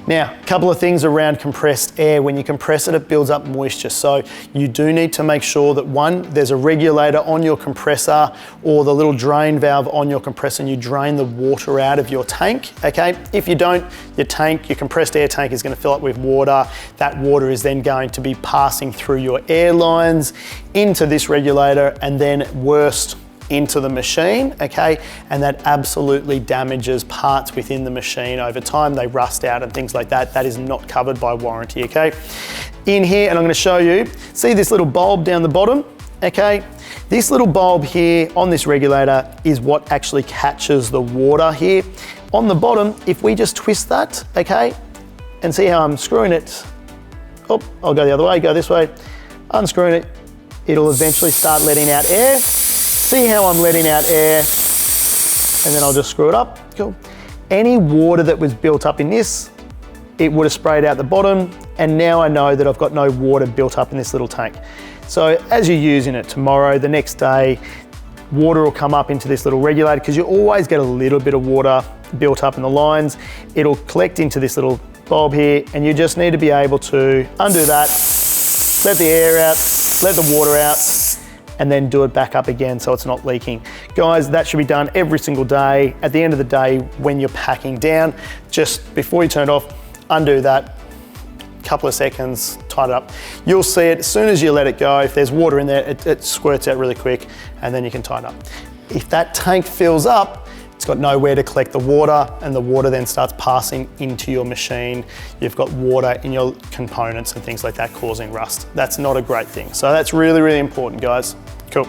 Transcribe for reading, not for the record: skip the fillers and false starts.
Now, a couple of things around compressed air. When you compress it, it builds up moisture. So you do need to make sure that one, there's a regulator on your compressor or the little drain valve on your compressor and you drain the water out of your tank, okay? If you don't, your compressed air tank is gonna fill up with water. That water is then going to be passing through your air lines into this regulator and then worst into the machine, okay? And that absolutely damages parts within the machine over time. They rust out and things like that. That is not covered by warranty, okay? In here, and I'm gonna show you, see this little bulb down the bottom, okay? This little bulb here on this regulator is what actually catches the water here. On the bottom, if we just twist that, okay? And see how I'm screwing it. Oh, I'll go the other way, go this way. Unscrewing it, it'll eventually start letting out air. See how I'm letting out air, and then I'll just screw it up, cool. Any water that was built up in this, it would have sprayed out the bottom, and now I know that I've got no water built up in this little tank. So as you're using it tomorrow, the next day, water will come up into this little regulator because you always get a little bit of water built up in the lines. It'll collect into this little bulb here, and you just need to be able to undo that, let the air out, let the water out, and then do it back up again so it's not leaking. Guys, that should be done every single day. At the end of the day, when you're packing down, just before you turn it off, undo that, couple of seconds, tighten it up. You'll see it as soon as you let it go. If there's water in there, it squirts out really quick, and then you can tighten up. If that tank fills up, it's got nowhere to collect the water, and the water then starts passing into your machine. You've got water in your components and things like that causing rust. That's not a great thing. So that's really, really important, guys. Cool.